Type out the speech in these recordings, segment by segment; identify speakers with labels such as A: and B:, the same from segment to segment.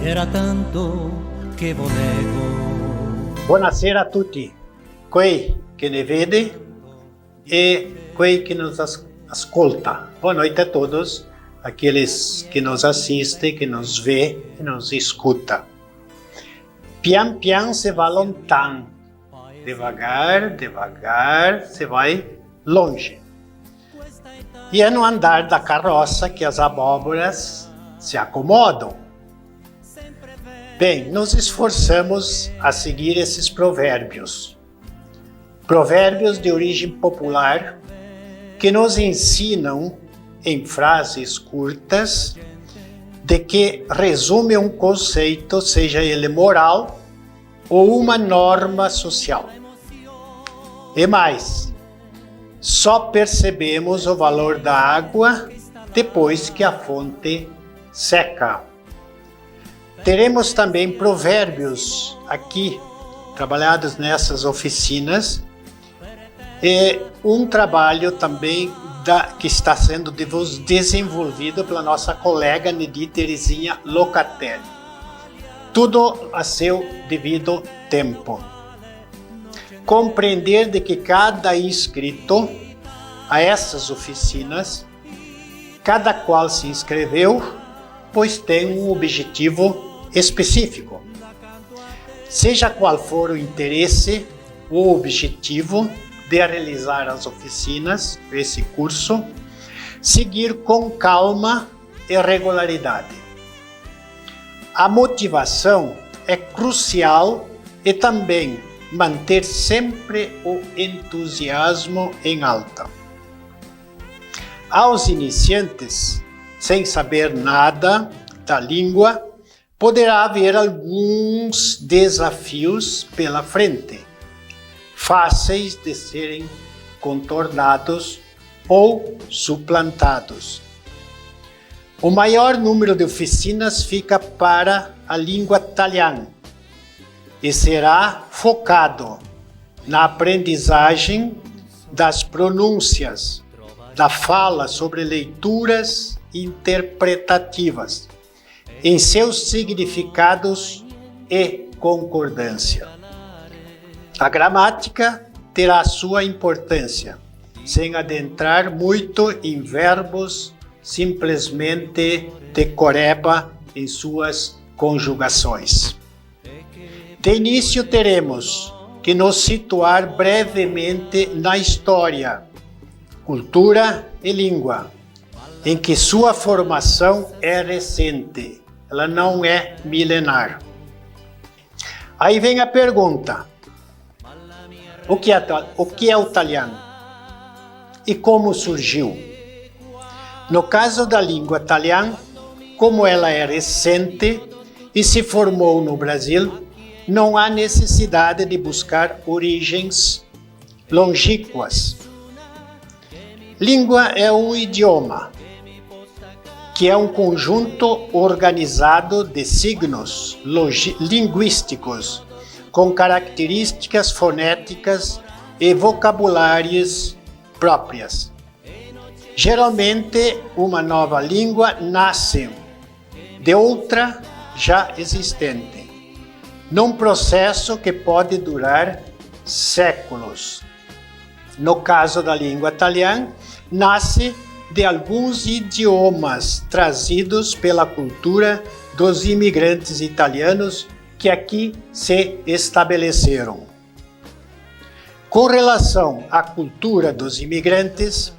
A: Era tanto che volevo.
B: Buonasera a tutti, quei che ne vede e quei que nos ascolta. Boa noite a todos, aqueles que nos assistem, que nos vê e nos escuta. Pian pian se vai lontan, devagar, devagar se vai longe. E é no andar da carroça que as abóboras se acomodam. Bem, nos esforçamos a seguir esses provérbios. Provérbios de origem popular que nos ensinam em frases curtas de que resume um conceito, seja ele moral ou uma norma social. E mais, só percebemos o valor da água depois que a fonte seca. Teremos também provérbios aqui, trabalhados nessas oficinas, e um trabalho também que está sendo desenvolvido pela nossa colega Nedi Terezinha Locatelli. Tudo a seu devido tempo. Compreender de que cada inscrito a essas oficinas, cada qual se inscreveu, pois tem um objetivo específico. Seja qual for o interesse ou objetivo de realizar as oficinas, esse curso, seguir com calma e regularidade. A motivação é crucial e também manter sempre o entusiasmo em alta. Aos iniciantes, sem saber nada da língua, poderá haver alguns desafios pela frente, fáceis de serem contornados ou suplantados. O maior número de oficinas fica para a língua italiana e será focado na aprendizagem das pronúncias, da fala sobre leituras interpretativas, em seus significados e concordância. A gramática terá sua importância, sem adentrar muito em verbos simplesmente decoreba em suas conjugações. De início teremos que nos situar brevemente na história, cultura e língua, em que sua formação é recente, ela não é milenar. Aí vem a pergunta: o que é o italiano? E como surgiu? No caso da língua italiana, como ela é recente e se formou no Brasil, não há necessidade de buscar origens longínquas. Língua é um idioma, que é um conjunto organizado de signos linguísticos, com características fonéticas e vocabulárias próprias. Geralmente, uma nova língua nasce de outra já existente, num processo que pode durar séculos. No caso da língua italiana, nasce de alguns idiomas trazidos pela cultura dos imigrantes italianos que aqui se estabeleceram. Com relação à cultura dos imigrantes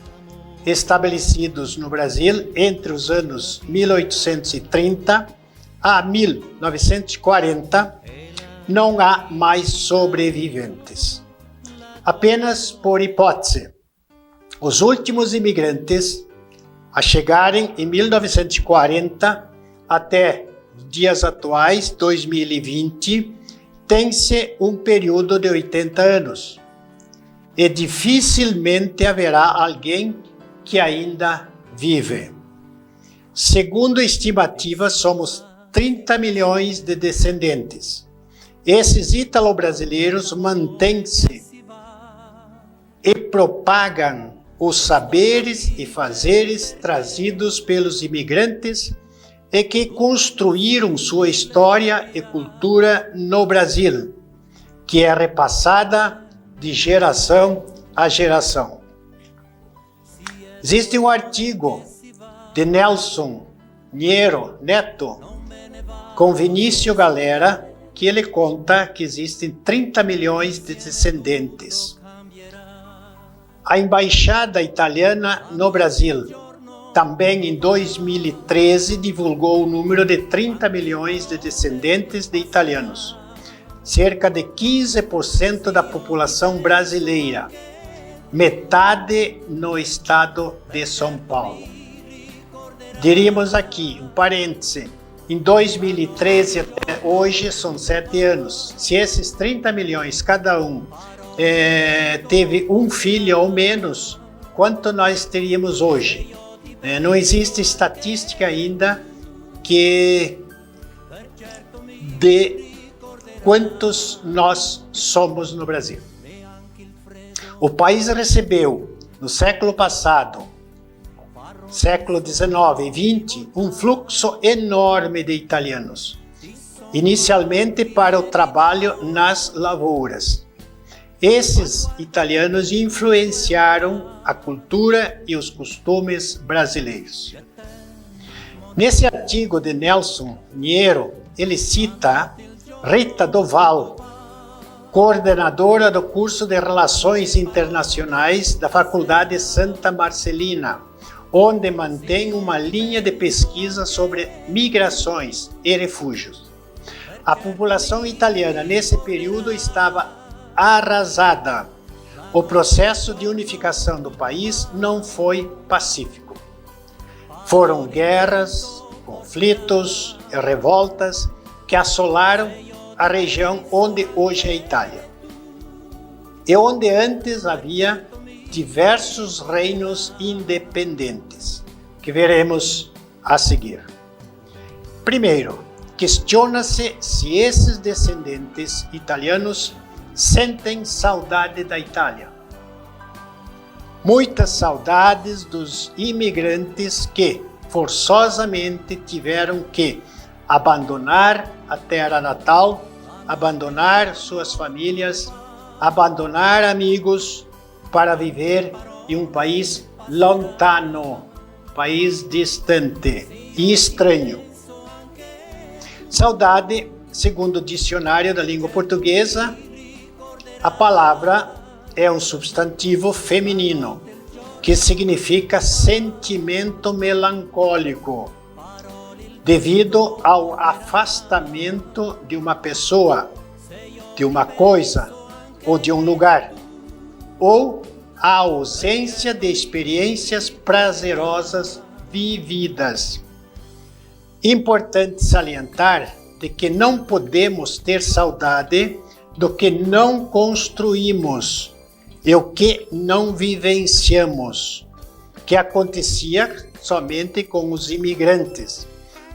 B: estabelecidos no Brasil entre os anos 1830 a 1940, não há mais sobreviventes. Apenas por hipótese, os últimos imigrantes a chegarem em 1940 até os dias atuais, 2020, tem-se um período de 80 anos. E dificilmente haverá alguém que ainda vive. Segundo estimativas, somos 30 milhões de descendentes. Esses ítalo-brasileiros mantêm-se e propagam os saberes e fazeres trazidos pelos imigrantes e que construíram sua história e cultura no Brasil, que é repassada de geração a geração. Existe um artigo de Nelson Niero Neto com Vinícius Galera, que ele conta que existem 30 milhões de descendentes. A Embaixada Italiana no Brasil, também em 2013, divulgou o número de 30 milhões de descendentes de italianos, cerca de 15% da população brasileira, metade no estado de São Paulo. Diríamos aqui, um parêntese, em 2013 até hoje são 7 anos. Se esses 30 milhões, cada um, teve um filho ou menos, quanto nós teríamos hoje? Não existe estatística ainda de quantos nós somos no Brasil. O país recebeu, no século passado, século XIX e XX, um fluxo enorme de italianos, inicialmente para o trabalho nas lavouras. Esses italianos influenciaram a cultura e os costumes brasileiros. Nesse artigo de Nelson Niero, ele cita Rita Doval, coordenadora do curso de Relações Internacionais da Faculdade Santa Marcelina, onde mantém uma linha de pesquisa sobre migrações e refúgios. A população italiana nesse período estava arrasada. O processo de unificação do país não foi pacífico. Foram guerras, conflitos e revoltas que assolaram a região onde hoje é a Itália, e onde antes havia diversos reinos independentes, que veremos a seguir. Primeiro, questiona-se se esses descendentes italianos sentem saudade da Itália. Muitas saudades dos imigrantes que, forçosamente, tiveram que abandonar a terra natal, abandonar suas famílias, abandonar amigos para viver em um país lontano, país distante e estranho. Saudade, segundo o dicionário da língua portuguesa, a palavra é um substantivo feminino, que significa sentimento melancólico, devido ao afastamento de uma pessoa, de uma coisa ou de um lugar, ou a ausência de experiências prazerosas vividas. Importante salientar de que não podemos ter saudade do que não construímos e o que não vivenciamos, que acontecia somente com os imigrantes,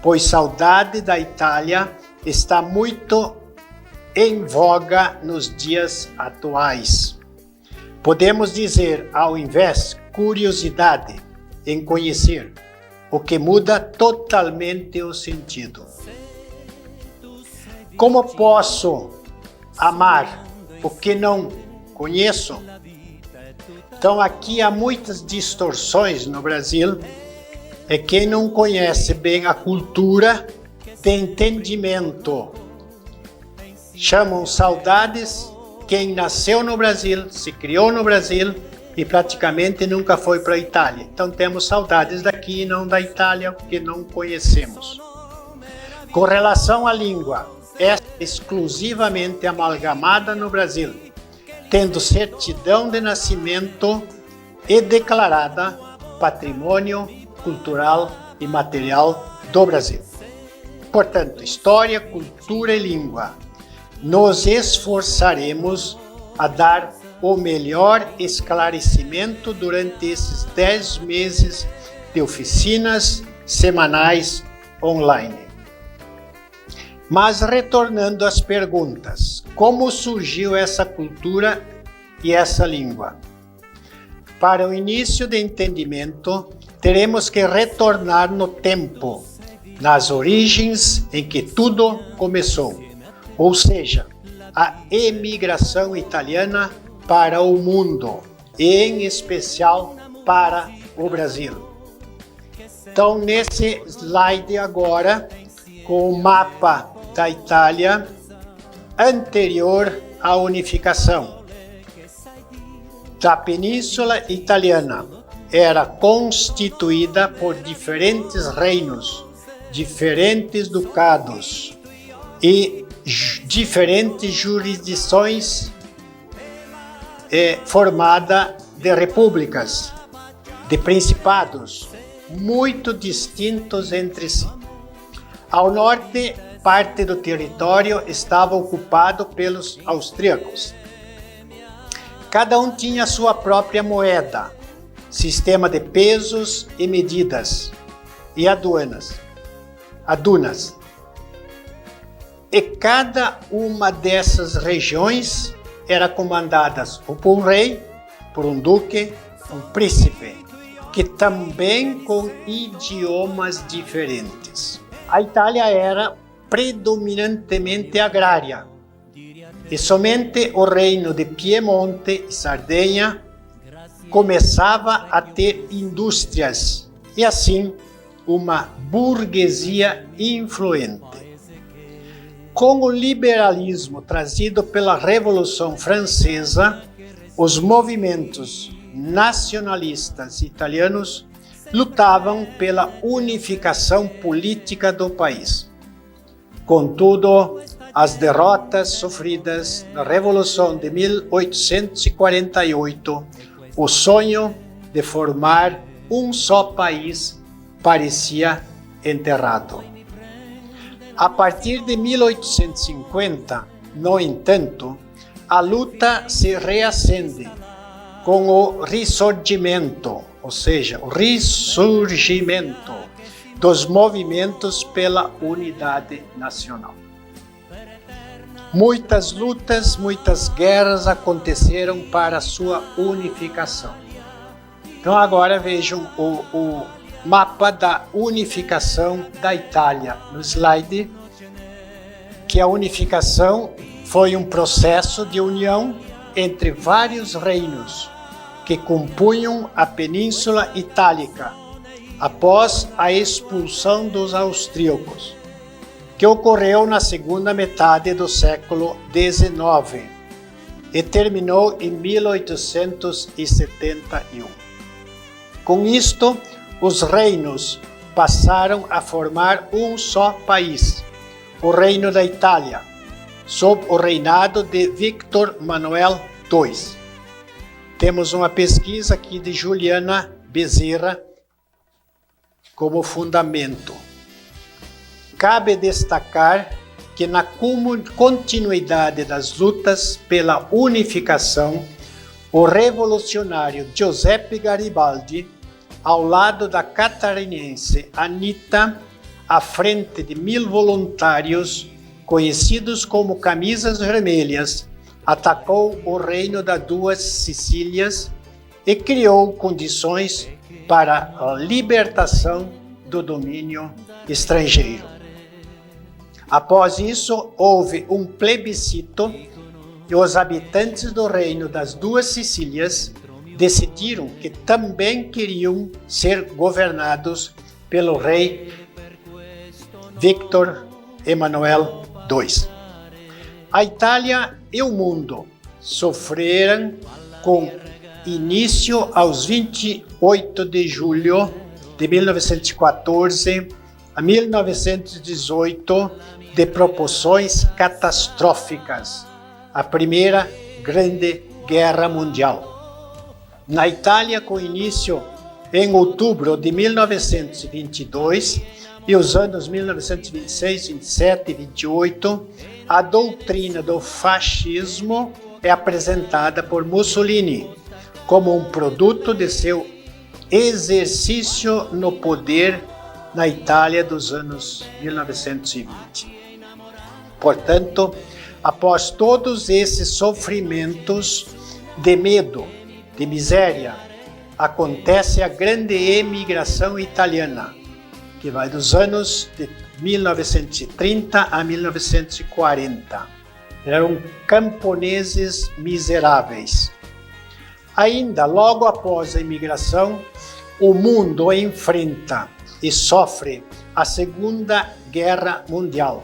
B: pois saudade da Itália está muito em voga nos dias atuais. Podemos dizer, ao invés, curiosidade em conhecer, o que muda totalmente o sentido. Como posso amar o que não conheço? Então aqui há muitas distorções no Brasil, e quem não conhece bem a cultura tem entendimento. Chamam saudades quem nasceu no Brasil, se criou no Brasil e praticamente nunca foi para a Itália. Então temos saudades daqui e não da Itália, porque não conhecemos. Com relação à língua, é exclusivamente amalgamada no Brasil, tendo certidão de nascimento e declarada patrimônio cultural e material do Brasil. Portanto, história, cultura e língua. Nos esforçaremos a dar o melhor esclarecimento durante esses 10 meses de oficinas semanais online. Mas retornando às perguntas, como surgiu essa cultura e essa língua? Para o início de entendimento, teremos que retornar no tempo nas origens em que tudo começou, ou seja, a emigração italiana para o mundo, em especial para o Brasil. Então, nesse slide agora, com o mapa da Itália anterior à unificação. A Península Italiana era constituída por diferentes reinos, diferentes ducados e diferentes jurisdições formada de repúblicas, de principados, muito distintos entre si. Ao norte, parte do território estava ocupado pelos austríacos. Cada um tinha sua própria moeda, sistema de pesos e medidas, e aduanas. E cada uma dessas regiões era comandada por um rei, por um duque, um príncipe, que também com idiomas diferentes. A Itália era predominantemente agrária, e somente o reino de Piemonte e Sardenha começava a ter indústrias e assim uma burguesia influente. Com o liberalismo trazido pela Revolução Francesa, os movimentos nacionalistas italianos lutavam pela unificação política do país. Contudo, as derrotas sofridas na Revolução de 1848, o sonho de formar um só país parecia enterrado. A partir de 1850, no entanto, a luta se reacende com o ressurgimento, ou seja, o ressurgimento dos movimentos pela unidade nacional. Muitas lutas, muitas guerras aconteceram para sua unificação. Então agora vejam o mapa da unificação da Itália no slide, que a unificação foi um processo de união entre vários reinos que compunham a Península Itálica após a expulsão dos austríacos, que ocorreu na segunda metade do século XIX e terminou em 1871. Com isto, os reinos passaram a formar um só país, o Reino da Itália, sob o reinado de Victor Manuel II. Temos uma pesquisa aqui de Juliana Bezerra como fundamento. Cabe destacar que na continuidade das lutas pela unificação, o revolucionário Giuseppe Garibaldi, ao lado da catarinense Anita, à frente de 1000 voluntários, conhecidos como Camisas Vermelhas, atacou o reino das duas Sicílias e criou condições para a libertação do domínio estrangeiro. Após isso, houve um plebiscito e os habitantes do reino das duas Sicílias decidiram que também queriam ser governados pelo rei Victor Emanuel II. A Itália e o mundo sofreram com início aos 28 de julho de 1914 a 1918 de proporções catastróficas, a Primeira Grande Guerra Mundial. Na Itália, com início em outubro de 1922 e os anos 1926, 27 e 28, a doutrina do fascismo é apresentada por Mussolini como um produto de seu exercício no poder na Itália dos anos 1920. Portanto, após todos esses sofrimentos de medo, de miséria, acontece a grande emigração italiana, que vai dos anos de 1930 a 1940. Eram camponeses miseráveis. Ainda logo após a imigração, o mundo enfrenta e sofre a Segunda Guerra Mundial,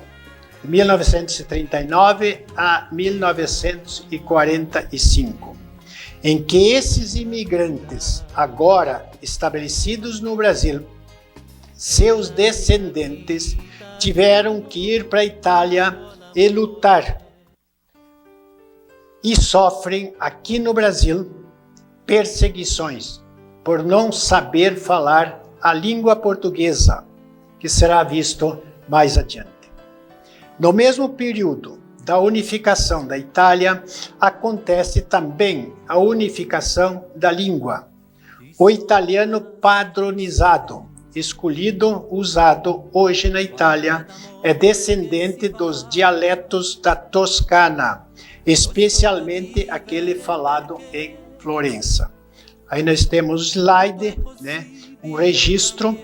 B: de 1939 a 1945, em que esses imigrantes, agora estabelecidos no Brasil, seus descendentes tiveram que ir para a Itália e lutar. E sofrem aqui no Brasil perseguições por não saber falar a língua portuguesa, que será visto mais adiante. No mesmo período da unificação da Itália, acontece também a unificação da língua. O italiano padronizado, escolhido, usado hoje na Itália, é descendente dos dialetos da Toscana, especialmente aquele falado em Florença. Aí nós temos o slide, né? Um registro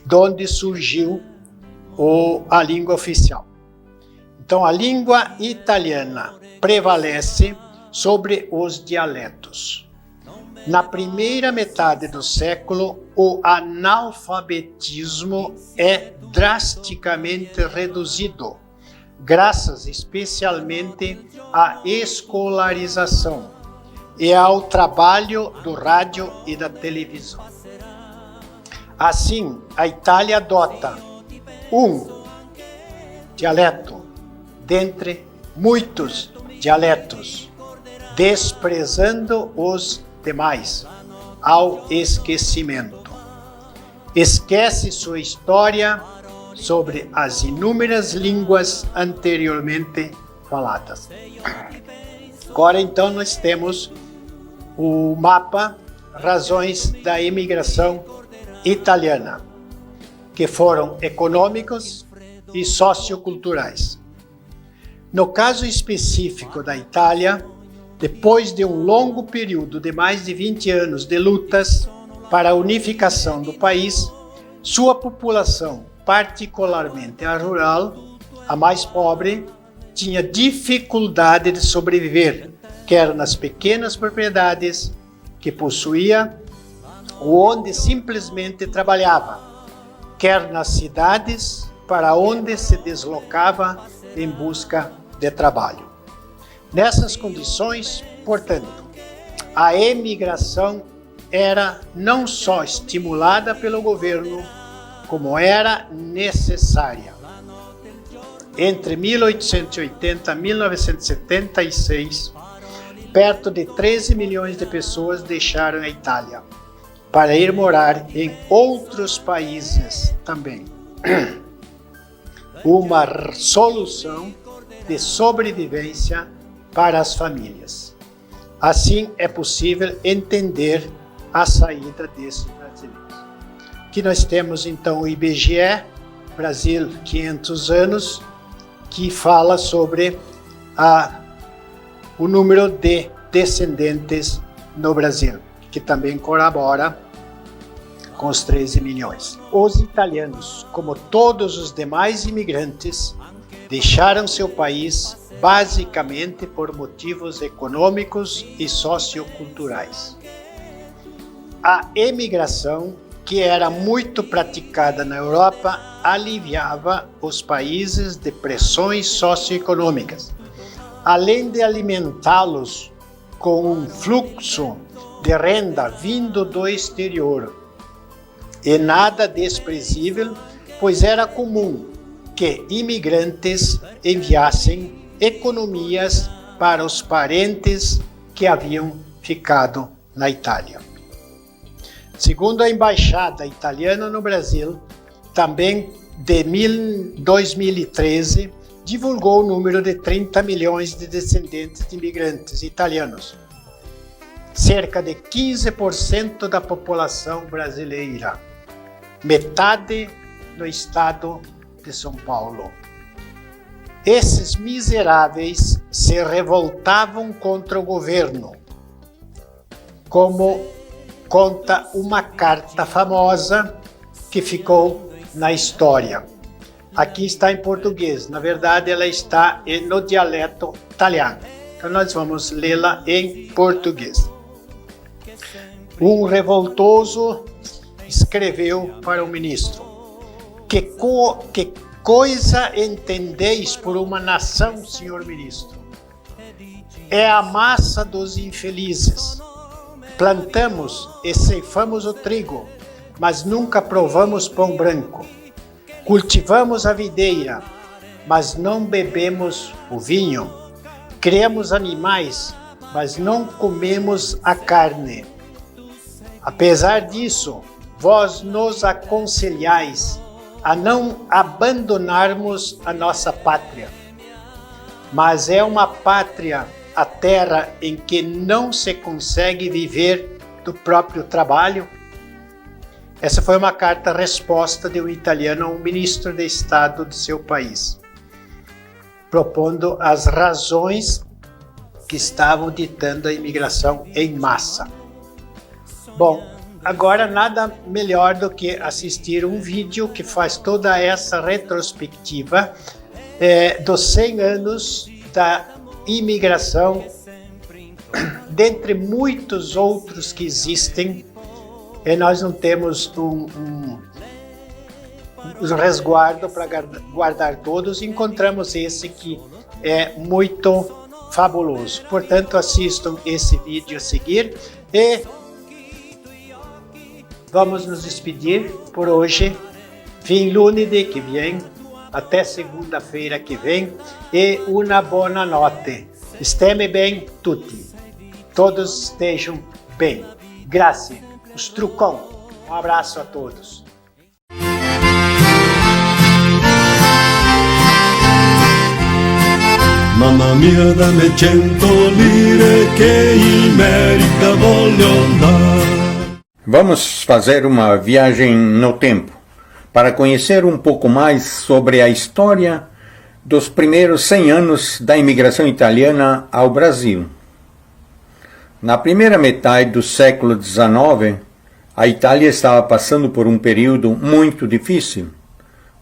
B: de onde surgiu a língua oficial. Então, a língua italiana prevalece sobre os dialetos. Na primeira metade do século, o analfabetismo é drasticamente reduzido, graças especialmente à escolarização e ao trabalho do rádio e da televisão. Assim, a Itália adota um dialeto dentre muitos dialetos, desprezando os demais ao esquecimento. Esquece sua história sobre as inúmeras línguas anteriormente faladas. Agora, então, nós temos o mapa Razões da Imigração Italiana, que foram econômicos e socioculturais. No caso específico da Itália, depois de um longo período de mais de 20 anos de lutas para a unificação do país, sua população, particularmente a rural, a mais pobre, tinha dificuldade de sobreviver, quer nas pequenas propriedades que possuía ou onde simplesmente trabalhava, quer nas cidades para onde se deslocava em busca de trabalho. Nessas condições, portanto, a emigração era não só estimulada pelo governo, como era necessária. Entre 1880 e 1976, perto de 13 milhões de pessoas deixaram a Itália para ir morar em outros países também. Uma solução de sobrevivência para as famílias. Assim é possível entender a saída desses brasileiros. Aqui nós temos então o IBGE, Brasil 500 anos, que fala sobre o número de descendentes no Brasil, que também colabora com os 13 milhões. Os italianos, como todos os demais imigrantes, deixaram seu país basicamente por motivos econômicos e socioculturais. A emigração, que era muito praticada na Europa, aliviava os países de pressões socioeconômicas, além de alimentá-los com um fluxo de renda vindo do exterior. E nada desprezível, pois era comum que imigrantes enviassem economias para os parentes que haviam ficado na Itália. Segundo a Embaixada Italiana no Brasil, também de 2013, divulgou o número de 30 milhões de descendentes de imigrantes italianos, cerca de 15% da população brasileira, metade no estado de São Paulo. Esses miseráveis se revoltavam contra o governo, como conta uma carta famosa que ficou na história. Aqui está em português, na verdade ela está no dialeto italiano. Então nós vamos lê-la em português. Um revoltoso escreveu para o ministro: Que coisa entendeis por uma nação, senhor ministro? É a massa dos infelizes. Plantamos e ceifamos o trigo, mas nunca provamos pão branco. Cultivamos a videira, mas não bebemos o vinho. Criamos animais, mas não comemos a carne. Apesar disso, vós nos aconselhais a não abandonarmos a nossa pátria. Mas é uma pátria a terra em que não se consegue viver do próprio trabalho? Essa foi uma carta-resposta de um italiano a um ministro de Estado de seu país, propondo as razões que estavam ditando a imigração em massa. Bom, agora nada melhor do que assistir um vídeo que faz toda essa retrospectiva dos 100 anos da imigração, dentre muitos outros que existem. E nós não temos um resguardo para guardar todos. Encontramos esse que é muito fabuloso. Portanto, assistam esse vídeo a seguir e vamos nos despedir por hoje. Fin lunedì que vem, até segunda-feira que vem e uma boa noite. Esteme bem tutti. Todos estejam bem. Grazie. Os Trucon. Um abraço a todos.
C: Mamma mia, dammi 100 lire che in America voglio andare.
D: Vamos fazer uma viagem no tempo para conhecer um pouco mais sobre a história dos primeiros 100 anos da imigração italiana ao Brasil. Na primeira metade do século XIX, a Itália estava passando por um período muito difícil,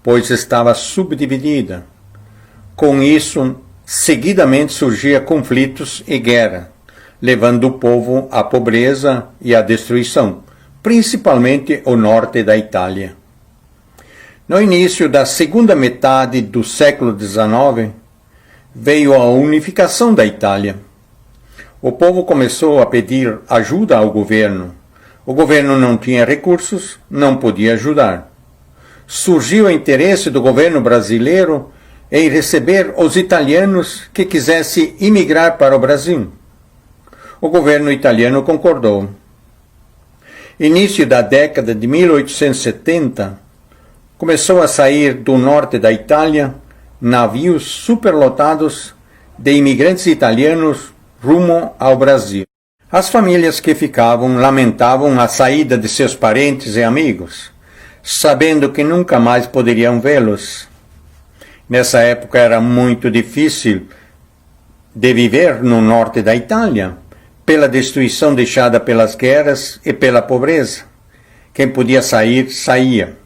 D: pois estava subdividida. Com isso, seguidamente surgiam conflitos e guerra, levando o povo à pobreza e à destruição, principalmente o norte da Itália. No início da segunda metade do século XIX, veio a unificação da Itália. O povo começou a pedir ajuda ao governo. O governo não tinha recursos, não podia ajudar. Surgiu o interesse do governo brasileiro em receber os italianos que quisessem imigrar para o Brasil. O governo italiano concordou. Início da década de 1870, começou a sair do norte da Itália navios superlotados de imigrantes italianos rumo ao Brasil. As famílias que ficavam lamentavam a saída de seus parentes e amigos, sabendo que nunca mais poderiam vê-los. Nessa época era muito difícil de viver no norte da Itália, pela destruição deixada pelas guerras e pela pobreza. Quem podia sair, saía,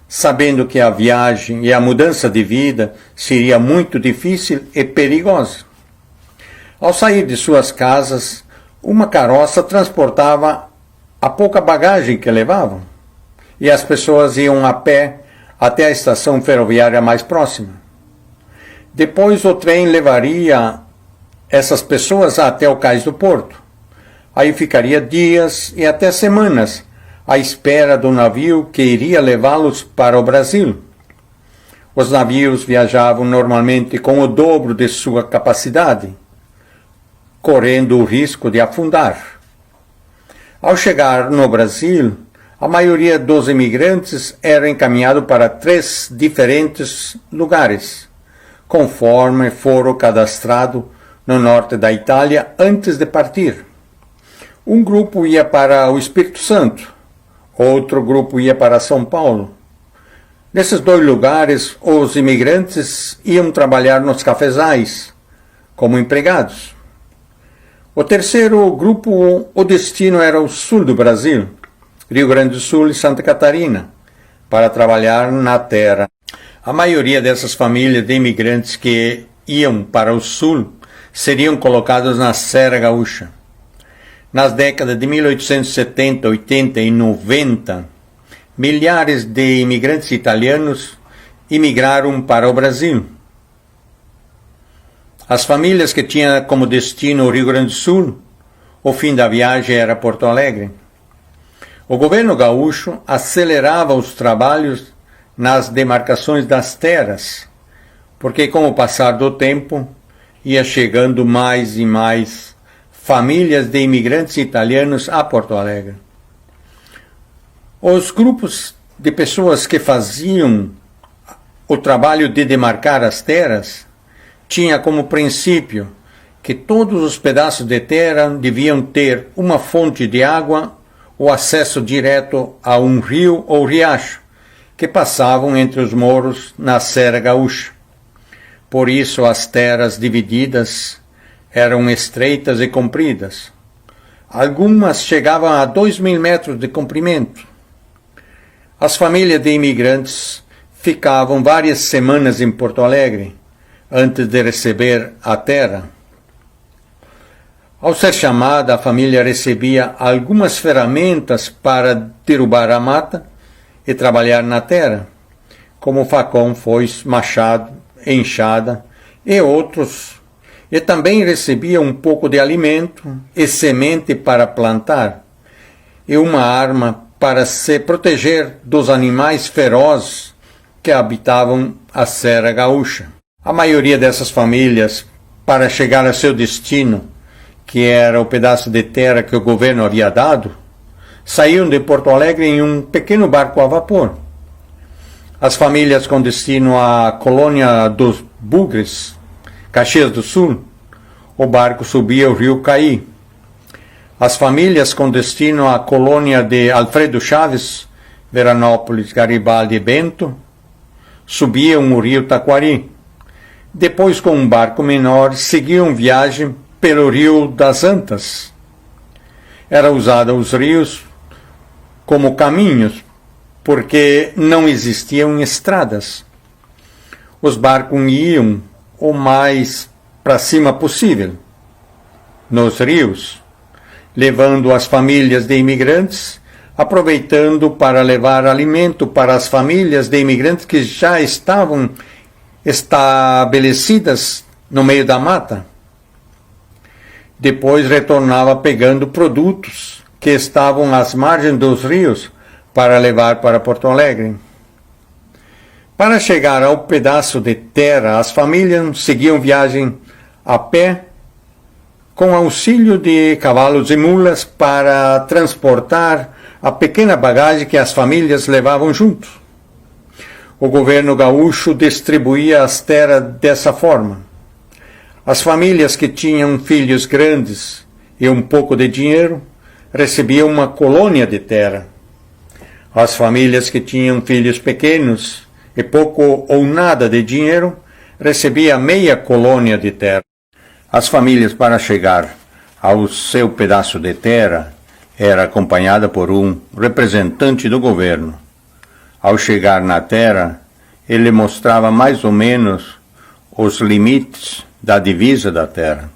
D: sabendo que a viagem e a mudança de vida seria muito difícil e perigosa. Ao sair de suas casas, uma carroça transportava a pouca bagagem que levavam, e as pessoas iam a pé até a estação ferroviária mais próxima. Depois o trem levaria essas pessoas até o cais do porto. Aí ficaria dias e até semanas à espera do navio que iria levá-los para o Brasil. Os navios viajavam normalmente com o dobro de sua capacidade, correndo o risco de afundar. Ao chegar no Brasil, a maioria dos imigrantes era encaminhado para 3 diferentes lugares, conforme foram cadastrados no norte da Itália antes de partir. Um grupo ia para o Espírito Santo, outro grupo ia para São Paulo. Nesses 2 lugares, os imigrantes iam trabalhar nos cafezais, como empregados. O terceiro grupo, o destino era o sul do Brasil, Rio Grande do Sul e Santa Catarina, para trabalhar na terra. A maioria dessas famílias de imigrantes que iam para o sul seriam colocados na Serra Gaúcha. Nas décadas de 1870, 80 e 90, milhares de imigrantes italianos imigraram para o Brasil. As famílias que tinham como destino o Rio Grande do Sul, o fim da viagem era Porto Alegre. O governo gaúcho acelerava os trabalhos nas demarcações das terras, porque com o passar do tempo ia chegando mais e mais famílias de imigrantes italianos a Porto Alegre. Os grupos de pessoas que faziam o trabalho de demarcar as terras tinha como princípio que todos os pedaços de terra deviam ter uma fonte de água ou acesso direto a um rio ou riacho que passavam entre os morros na Serra Gaúcha. Por isso as terras divididas eram estreitas e compridas. Algumas chegavam a 2.000 metros de comprimento. As famílias de imigrantes ficavam várias semanas em Porto Alegre antes de receber a terra. Ao ser chamada, a família recebia algumas ferramentas para derrubar a mata e trabalhar na terra, como facão, foice, machado, enxada e outros. E também recebia um pouco de alimento e semente para plantar, e uma arma para se proteger dos animais ferozes que habitavam a Serra Gaúcha. A maioria dessas famílias, para chegar a seu destino, que era o pedaço de terra que o governo havia dado, saíam de Porto Alegre em um pequeno barco a vapor. As famílias com destino à colônia dos Bugres, Caxias do Sul, o barco subia o rio Caí. As famílias com destino à colônia de Alfredo Chaves, Veranópolis, Garibaldi e Bento, subiam o rio Taquari. Depois, com um barco menor, seguiam viagem pelo rio das Antas. Eram usados os rios como caminhos, porque não existiam estradas. Os barcos iam o mais para cima possível, nos rios, levando as famílias de imigrantes, aproveitando para levar alimento para as famílias de imigrantes que já estavam estabelecidas no meio da mata. Depois retornava pegando produtos que estavam às margens dos rios para levar para Porto Alegre. Para chegar ao pedaço de terra, as famílias seguiam viagem a pé, com auxílio de cavalos e mulas para transportar a pequena bagagem que as famílias levavam junto. O governo gaúcho distribuía as terras dessa forma. As famílias que tinham filhos grandes e um pouco de dinheiro recebiam uma colônia de terra. As famílias que tinham filhos pequenos e pouco ou nada de dinheiro recebiam meia colônia de terra. As famílias, para chegar ao seu pedaço de terra, era acompanhada por um representante do governo. Ao chegar na terra, ele mostrava mais ou menos os limites da divisa da terra.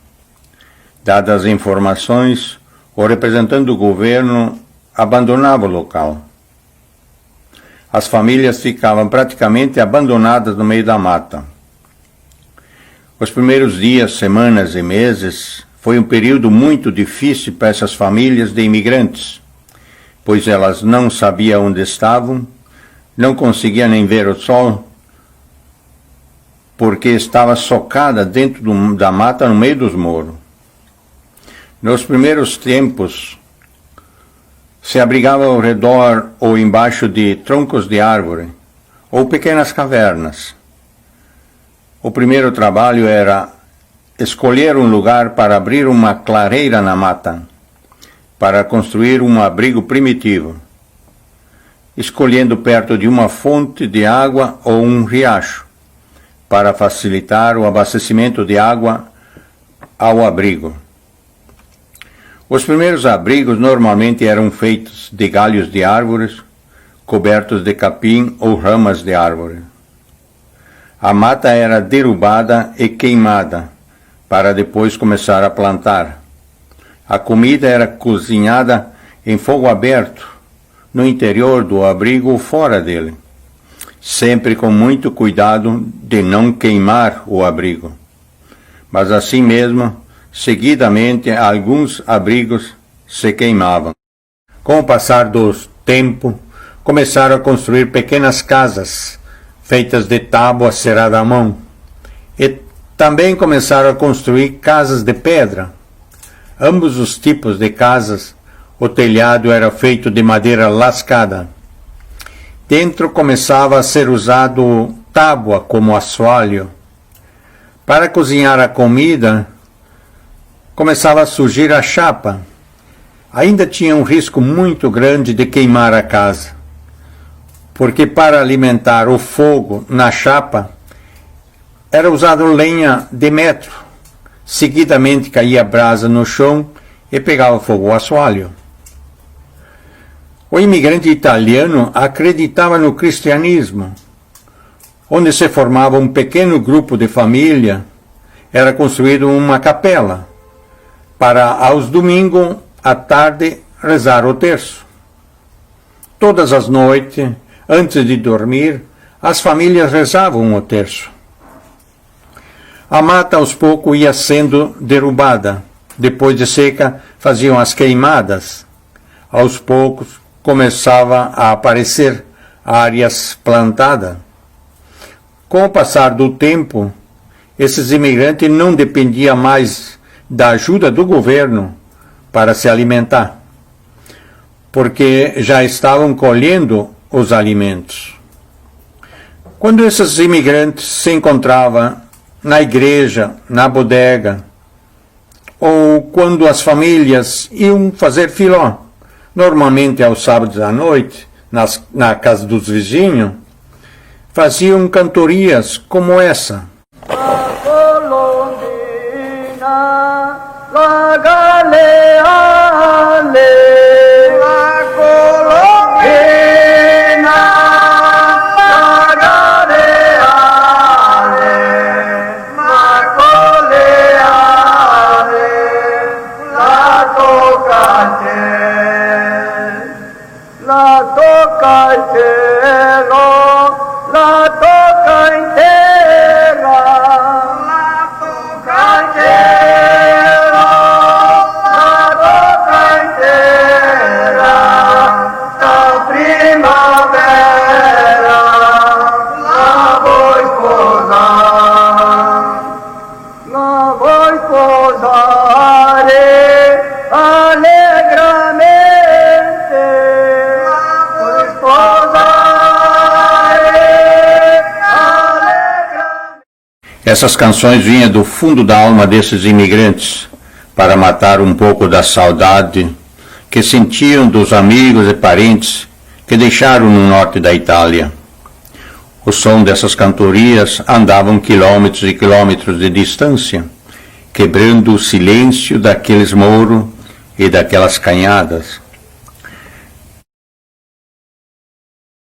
D: Dadas as informações, o representante do governo abandonava o local. As famílias ficavam praticamente abandonadas no meio da mata. Os primeiros dias, semanas e meses foi um período muito difícil para essas famílias de imigrantes, pois elas não sabiam onde estavam, não conseguiam nem ver o sol, porque estava socada dentro da mata no meio dos morros. Nos primeiros tempos, se abrigava ao redor ou embaixo de troncos de árvore ou pequenas cavernas. O primeiro trabalho era escolher um lugar para abrir uma clareira na mata, para construir um abrigo primitivo, escolhendo perto de uma fonte de água ou um riacho, para facilitar o abastecimento de água ao abrigo. Os primeiros abrigos normalmente eram feitos de galhos de árvores, cobertos de capim ou ramas de árvore. A mata era derrubada e queimada, para depois começar a plantar. A comida era cozinhada em fogo aberto, no interior do abrigo ou fora dele, sempre com muito cuidado de não queimar o abrigo. Mas assim mesmo, seguidamente, alguns abrigos se queimavam. Com o passar do tempo, começaram a construir pequenas casas, feitas de tábua cerada à mão, e também começaram a construir casas de pedra. Ambos os tipos de casas, o telhado era feito de madeira lascada. Dentro começava a ser usado tábua como assoalho. Para cozinhar a comida, começava a surgir a chapa. Ainda tinha um risco muito grande de queimar a casa, porque para alimentar o fogo na chapa era usado lenha de metro. Seguidamente caía brasa no chão e pegava fogo o assoalho. O imigrante italiano acreditava no cristianismo, onde se formava um pequeno grupo de família. Era construído uma capela para, aos domingos à tarde, rezar o terço. Todas as noites, antes de dormir, as famílias rezavam o terço. A mata aos poucos ia sendo derrubada. Depois de seca, faziam as queimadas. Aos poucos, começava a aparecer áreas plantadas. Com o passar do tempo, esses imigrantes não dependiam mais da ajuda do governo para se alimentar, porque já estavam colhendo os alimentos. Quando esses imigrantes se encontravam na igreja, na bodega, ou quando as famílias iam fazer filó, normalmente aos sábados à noite, na casa dos vizinhos, faziam cantorias como essa.
E: La golondrina, la galeale, la golondrina, la galeale, la goleale, la toca il cielo, la toca in terra, la toca in cielo, la toca in terra, la primavera, la vuoi sposare allegramente, la vuoi sposare allegramente.
D: Essas canções vinham do fundo da alma desses imigrantes, para matar um pouco da saudade que sentiam dos amigos e parentes que deixaram no norte da Itália. O som dessas cantorias andavam quilômetros e quilômetros de distância, quebrando o silêncio daqueles moros e daquelas canhadas,